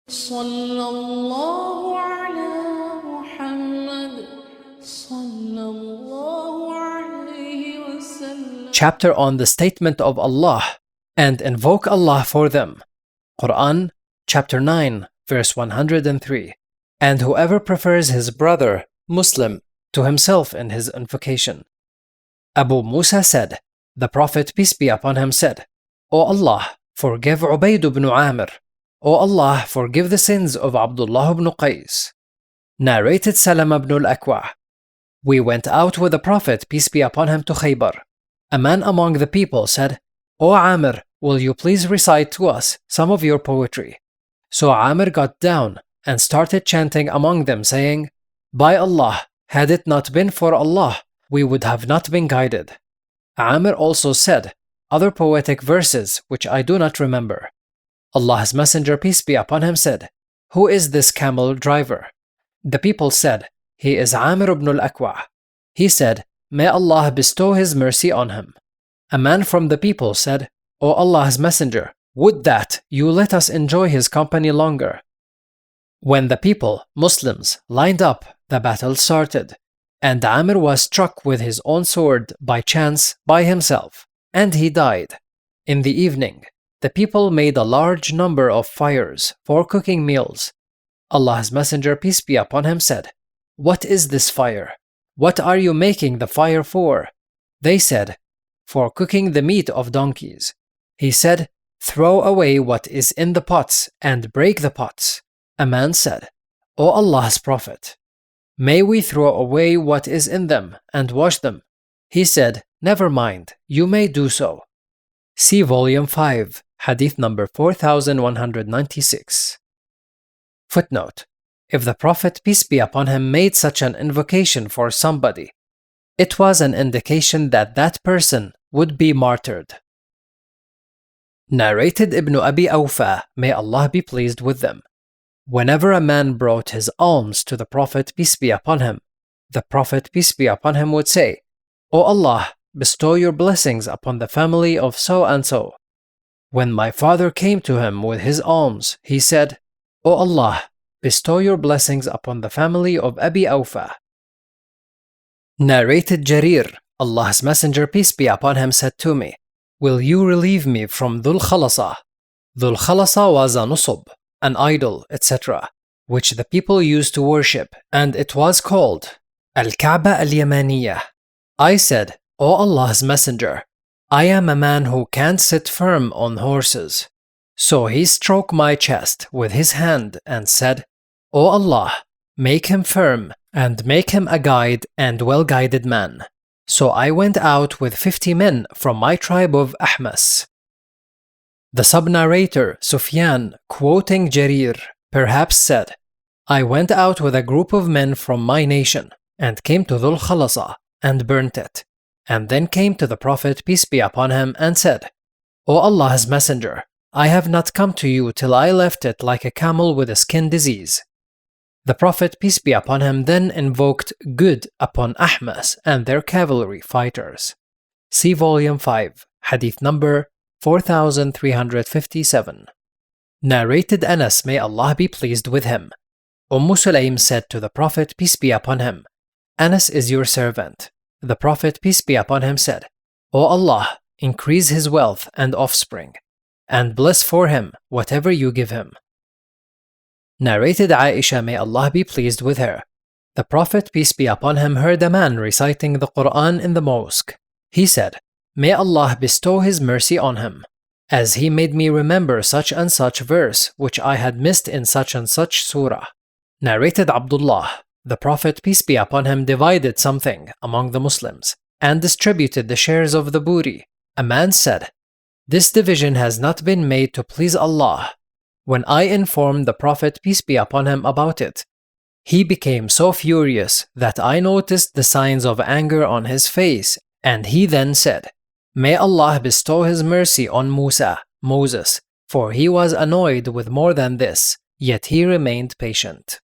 صلى الله على محمد صلى الله عليه وسلم. Chapter on the statement of Allah and invoke Allah for them. Quran, chapter 9, verse 103. And whoever prefers his brother, Muslim, to himself in his invocation. Abu Musa said, the Prophet, peace be upon him, said, O Allah, forgive Ubayd ibn Amir. O Allah, forgive the sins of Abdullah ibn Qais. Narrated Salam ibn al-Akwa. We went out with the Prophet, peace be upon him, to Khaybar. A man among the people said, O Amir, will you please recite to us some of your poetry? So Amir got down and started chanting among them, saying, By Allah, had it not been for Allah, we would have not been guided. Amir also said other poetic verses which I do not remember. Allah's Messenger, peace be upon him, said, Who is this camel driver? The people said, He is Amir ibn al-Akwa. He said, May Allah bestow His mercy on him. A man from the people said, O Allah's Messenger, would that you let us enjoy his company longer. When the people, Muslims, lined up, the battle started, and Amir was struck with his own sword by chance by himself, and he died. In the evening, the people made a large number of fires for cooking meals. Allah's Messenger, peace be upon him, said, What is this fire? What are you making the fire for? They said, For cooking the meat of donkeys. He said, Throw away what is in the pots and break the pots. A man said, O Allah's Prophet, may we throw away what is in them and wash them? He said, Never mind, you may do so. See Volume 5, Hadith number 4196. Footnote: If the Prophet, peace be upon him, made such an invocation for somebody, it was an indication that that person would be martyred. Narrated Ibn Abi Awfa, may Allah be pleased with them. Whenever a man brought his alms to the Prophet, peace be upon him, the Prophet, peace be upon him, would say, O Allah, bestow your blessings upon the family of so and so. When my father came to him with his alms, he said, O Allah, bestow your blessings upon the family of Abi Awfa. Narrated Jarir, Allah's Messenger, peace be upon him, said to me, Will you relieve me from Dhul Khalasa? Dhul Khalasa was a nusub, an idol, etc., which the people used to worship, and it was called Al-Kaaba al-Yamaniyah. I said, O Allah's Messenger, I am a man who can't sit firm on horses. So he stroked my chest with his hand and said, O Allah, make him firm and make him a guide and well-guided man. So I went out with 50 men from my tribe of Ahmas. The sub-narrator, Sufyan, quoting Jarir, perhaps said, I went out with a group of men from my nation and came to Dhul Khalasa and burnt it, and then came to the Prophet, peace be upon him, and said, O Allah's Messenger, I have not come to you till I left it like a camel with a skin disease. The Prophet, peace be upon him, then invoked good upon Ahmas and their cavalry fighters. See Volume 5, Hadith number 4357. Narrated Anas, may Allah be pleased with him. Sulaym said to the Prophet, peace be upon him, Anas is your servant. The Prophet, peace be upon him, said, O Allah, increase his wealth and offspring, and bless for him whatever you give him. Narrated Aisha, may Allah be pleased with her. The Prophet, peace be upon him, heard a man reciting the Quran in the mosque. He said, May Allah bestow His mercy on him, as he made me remember such and such verse which I had missed in such and such surah. Narrated Abdullah, the Prophet, peace be upon him, divided something among the Muslims and distributed the shares of the booty. A man said, This division has not been made to please Allah. When I informed the Prophet, peace be upon him, about it, he became so furious that I noticed the signs of anger on his face, and he then said, May Allah bestow His mercy on Musa, Moses, for he was annoyed with more than this, yet he remained patient.